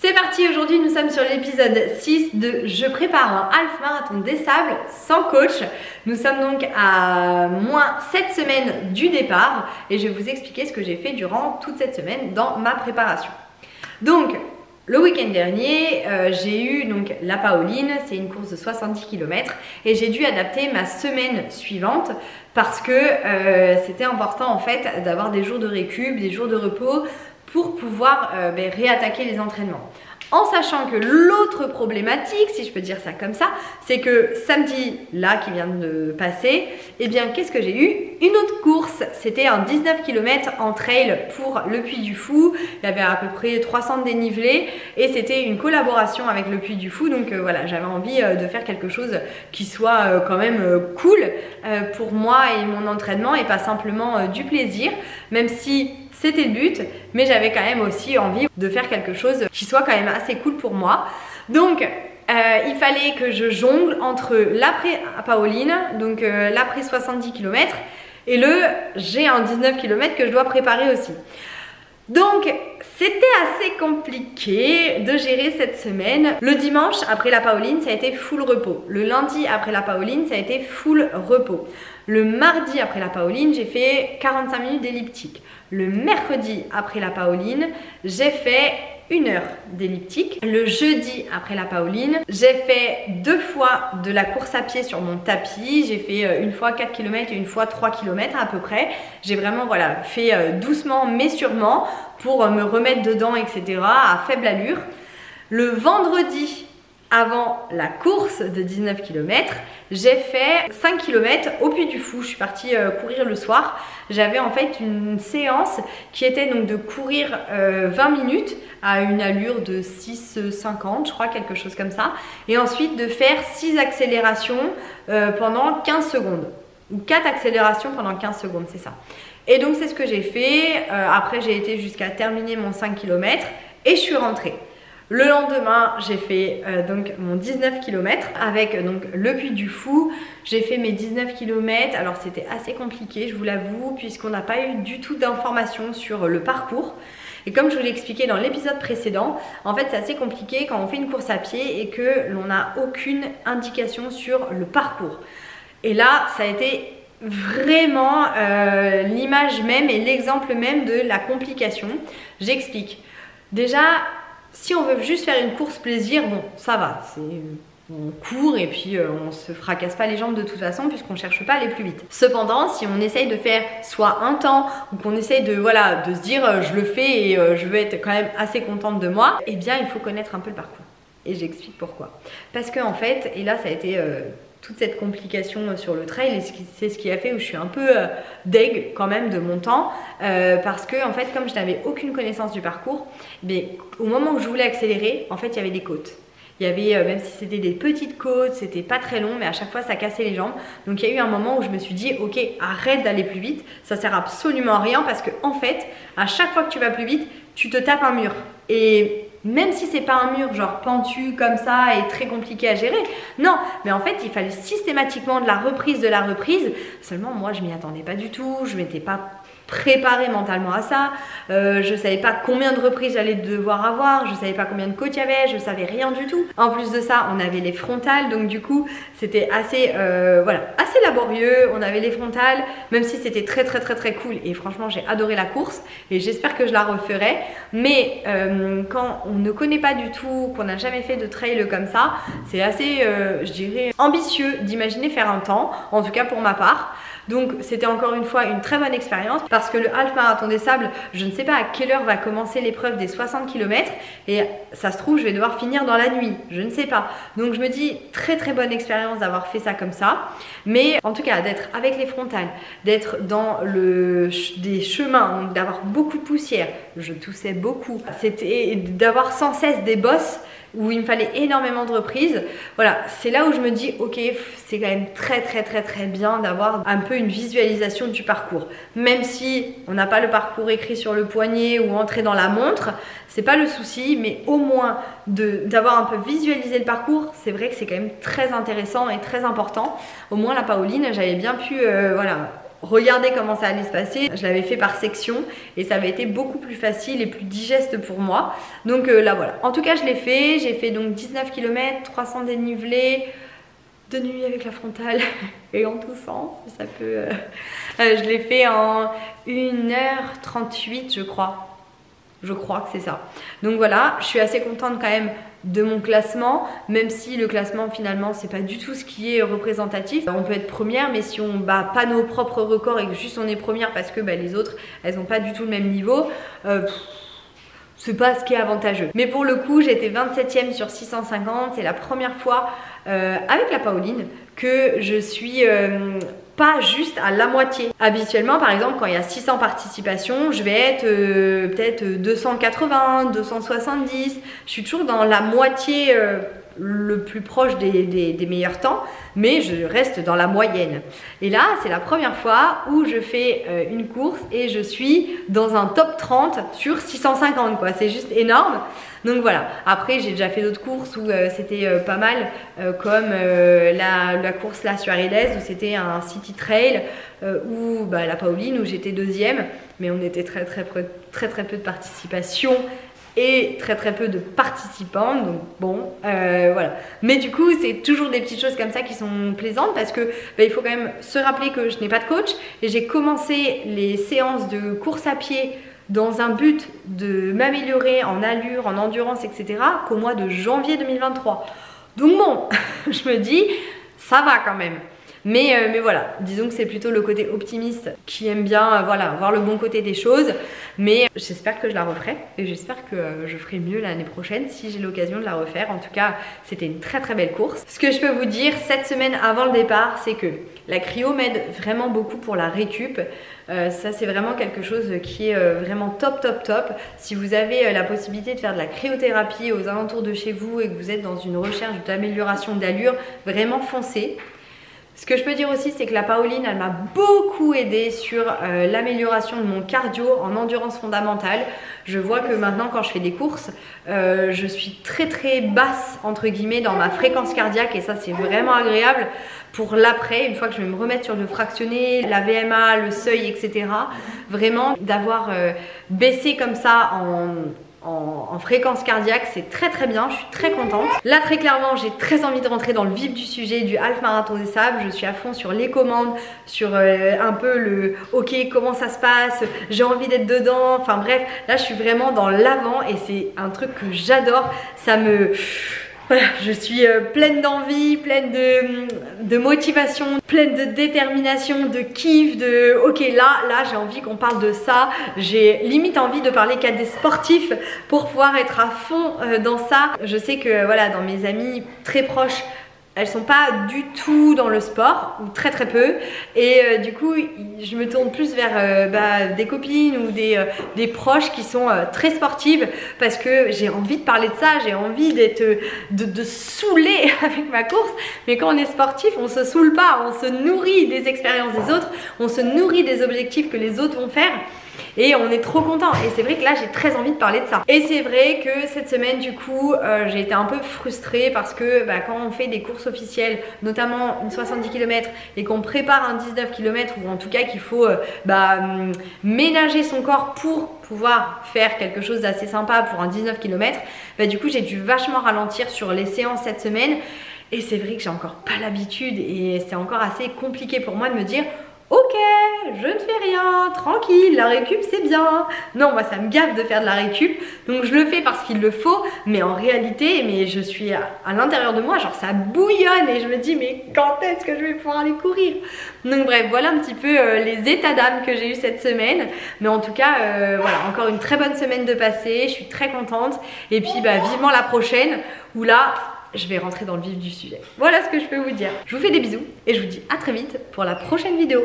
C'est parti, aujourd'hui nous sommes sur l'épisode 6 de Je prépare un half marathon des sables sans coach. Nous sommes donc à moins 7 semaines du départ et je vais vous expliquer ce que j'ai fait durant toute cette semaine dans ma préparation. Donc le week-end dernier, j'ai eu donc la Paoline, c'est une course de 70 km et j'ai dû adapter ma semaine suivante parce que c'était important en fait d'avoir des jours de récup, des jours de repos pour pouvoir réattaquer les entraînements. En sachant que l'autre problématique, si je peux dire ça comme ça, c'est que samedi, là, qui vient de passer, eh bien, qu'est-ce que j'ai eu? Une autre course. C'était un 19 km en trail pour le Puy du Fou. Il y avait à peu près 300 dénivelés et c'était une collaboration avec le Puy du Fou. Donc voilà, j'avais envie de faire quelque chose qui soit quand même cool pour moi et mon entraînement et pas simplement du plaisir, même si c'était le but, mais j'avais quand même aussi envie de faire quelque chose qui soit quand même assez cool pour moi. Donc il fallait que je jongle entre l'après-Paoline, donc l'après 70 km et j'ai un 19 km que je dois préparer aussi. Donc c'était assez compliqué de gérer cette semaine. Le dimanche après la Paoline, ça a été full repos. Le lundi après la Paoline, ça a été full repos. Le mardi après la Paoline, j'ai fait 45 minutes d'elliptique. Le mercredi après la Paoline, j'ai fait 1 heure d'elliptique. Le jeudi après la Paoline, j'ai fait 2 fois de la course à pied sur mon tapis. J'ai fait une fois 4 km et une fois 3 km à peu près. J'ai vraiment voilà, fait doucement mais sûrement pour me remettre dedans, etc. à faible allure. Le vendredi, avant la course de 19 km, j'ai fait 5 km au Puy du Fou. Je suis partie courir le soir. J'avais en fait une séance qui était donc de courir 20 minutes à une allure de 6,50 je crois, quelque chose comme ça. Et ensuite de faire 6 accélérations pendant 15 secondes. Ou 4 accélérations pendant 15 secondes, c'est ça. Et donc c'est ce que j'ai fait. Après j'ai été jusqu'à terminer mon 5 km et je suis rentrée. Le lendemain, j'ai fait donc mon 19 km avec donc le Puy du Fou. J'ai fait mes 19 km. Alors c'était assez compliqué, je vous l'avoue, puisqu'on n'a pas eu du tout d'informations sur le parcours. Et comme je vous l'ai expliqué dans l'épisode précédent, en fait c'est assez compliqué quand on fait une course à pied et que l'on n'a aucune indication sur le parcours. Et là, ça a été vraiment l'image même et l'exemple même de la complication. J'explique. Déjà, si on veut juste faire une course plaisir, bon, ça va, on court et puis on se fracasse pas les jambes de toute façon puisqu'on cherche pas à aller plus vite. Cependant, si on essaye de faire soit un temps ou qu'on essaye de, voilà, de se dire je le fais et je veux être quand même assez contente de moi, eh bien il faut connaître un peu le parcours. Et j'explique pourquoi. Parce que en fait, et là ça a été toute cette complication sur le trail, c'est ce qui a fait où je suis un peu deg quand même de mon temps parce que en fait comme je n'avais aucune connaissance du parcours, mais au moment où je voulais accélérer, en fait il y avait des côtes. Il y avait, même si c'était des petites côtes, c'était pas très long, mais à chaque fois ça cassait les jambes. Donc il y a eu un moment où je me suis dit, ok, arrête d'aller plus vite, ça sert absolument à rien parce que en fait, à chaque fois que tu vas plus vite, tu te tapes un mur. Et même si c'est pas un mur genre pentu comme ça et très compliqué à gérer, non, mais en fait il fallait systématiquement de la reprise, seulement moi je m'y attendais pas du tout, je m'étais pas préparée mentalement à ça, je savais pas combien de reprises j'allais devoir avoir, je savais pas combien de côtes il y avait, je savais rien du tout. En plus de ça, on avait les frontales, donc du coup c'était assez voilà, assez laborieux. On avait les frontales, même si c'était très cool et franchement j'ai adoré la course et j'espère que je la referai. Mais quand on ne connaît pas du tout, qu'on n'a jamais fait de trail comme ça, c'est assez je dirais ambitieux d'imaginer faire un temps, en tout cas pour ma part. Donc c'était encore une fois une très bonne expérience parce que le half marathon des sables, je ne sais pas à quelle heure va commencer l'épreuve des 60 km et ça se trouve je vais devoir finir dans la nuit, je ne sais pas. Donc je me dis très bonne expérience d'avoir fait ça comme ça, mais en tout cas d'être avec les frontales, d'être dans des chemins, donc d'avoir beaucoup de poussière, je toussais beaucoup, c'était d'avoir sans cesse des bosses où il me fallait énormément de reprises. Voilà, c'est là où je me dis ok, c'est quand même très bien d'avoir un peu une visualisation du parcours. Même si on n'a pas le parcours écrit sur le poignet ou entré dans la montre, c'est pas le souci, mais au moins d'avoir un peu visualisé le parcours, c'est vrai que c'est quand même très intéressant et très important. Au moins la Paoline, j'avais bien pu voilà, regardé comment ça allait se passer. Je l'avais fait par section et ça avait été beaucoup plus facile et plus digeste pour moi. Donc là voilà, en tout cas je l'ai fait. J'ai fait donc 19 km, 300 dénivelés, de nuit avec la frontale et en tous sens, ça peut... je l'ai fait en 1h38 je crois. Je crois que c'est ça. Donc voilà, je suis assez contente quand même de mon classement, même si le classement finalement c'est pas du tout ce qui est représentatif. On peut être première, mais si on bat pas nos propres records et que juste on est première parce que les autres elles ont pas du tout le même niveau, c'est pas ce qui est avantageux. Mais pour le coup j'étais 27e sur 650, c'est la première fois avec la Pauline que je suis pas juste à la moitié. Habituellement par exemple quand il y a 600 participations, je vais être peut-être 280, 270, je suis toujours dans la moitié le plus proche des meilleurs temps, mais je reste dans la moyenne. Et là c'est la première fois où je fais une course et je suis dans un top 30 sur 650 quoi, c'est juste énorme. Donc voilà, après j'ai déjà fait d'autres courses où c'était pas mal, comme la course là sur Ariles où c'était un city trail, ou la Pauline où j'étais deuxième, mais on était très peu de participation et très peu de participants, donc bon voilà. Mais du coup c'est toujours des petites choses comme ça qui sont plaisantes parce que il faut quand même se rappeler que je n'ai pas de coach et j'ai commencé les séances de course à pied dans un but de m'améliorer en allure, en endurance, etc. qu'au mois de janvier 2023. Donc bon, je me dis, ça va quand même. Mais voilà, disons que c'est plutôt le côté optimiste qui aime bien voilà, voir le bon côté des choses. Mais j'espère que je la referai et j'espère que je ferai mieux l'année prochaine si j'ai l'occasion de la refaire. En tout cas, c'était une très belle course. Ce que je peux vous dire cette semaine avant le départ, c'est que la cryo m'aide vraiment beaucoup pour la récup. Ça c'est vraiment quelque chose qui est vraiment top. Si vous avez la possibilité de faire de la cryothérapie aux alentours de chez vous et que vous êtes dans une recherche d'amélioration d'allure, vraiment foncez. Ce que je peux dire aussi, c'est que la Pauline, elle m'a beaucoup aidé sur l'amélioration de mon cardio en endurance fondamentale. Je vois que maintenant, quand je fais des courses, je suis très basse, entre guillemets, dans ma fréquence cardiaque. Et ça, c'est vraiment agréable pour l'après, une fois que je vais me remettre sur le fractionné, la VMA, le seuil, etc. Vraiment, d'avoir baissé comme ça en fréquence cardiaque, c'est très bien, je suis très contente. Là très clairement j'ai très envie de rentrer dans le vif du sujet du Half Marathon des Sables. Je suis à fond sur les commandes, sur un peu le ok comment ça se passe, j'ai envie d'être dedans, enfin bref, là je suis vraiment dans l'avant et c'est un truc que j'adore, ça me... Voilà, je suis pleine d'envie, pleine de motivation, pleine de détermination, de kiff, de ok là j'ai envie qu'on parle de ça, j'ai limite envie de parler qu'à des sportifs pour pouvoir être à fond dans ça. Je sais que voilà, dans mes amis très proches, elles sont pas du tout dans le sport, ou très peu, et du coup je me tourne plus vers des copines ou des proches qui sont très sportives parce que j'ai envie de parler de ça, j'ai envie d'être de saouler avec ma course. Mais quand on est sportif, on se saoule pas, on se nourrit des expériences des autres, on se nourrit des objectifs que les autres vont faire. Et on est trop content et c'est vrai que là j'ai très envie de parler de ça. Et c'est vrai que cette semaine du coup j'ai été un peu frustrée parce que quand on fait des courses officielles, notamment une 70 km et qu'on prépare un 19 km ou en tout cas qu'il faut ménager son corps pour pouvoir faire quelque chose d'assez sympa pour un 19 km, du coup j'ai dû vachement ralentir sur les séances cette semaine. Et c'est vrai que j'ai encore pas l'habitude et c'est encore assez compliqué pour moi de me dire ok, je ne fais rien, tranquille, la récup c'est bien. Non, moi ça me gave de faire de la récup, donc je le fais parce qu'il le faut, mais en réalité, je suis à l'intérieur de moi, genre ça bouillonne et je me dis mais quand est-ce que je vais pouvoir aller courir? Donc bref, voilà un petit peu les états d'âme que j'ai eu cette semaine. Mais en tout cas, voilà, encore une très bonne semaine de passé, je suis très contente. Et puis vivement la prochaine, où là... je vais rentrer dans le vif du sujet. Voilà ce que je peux vous dire. Je vous fais des bisous et je vous dis à très vite pour la prochaine vidéo.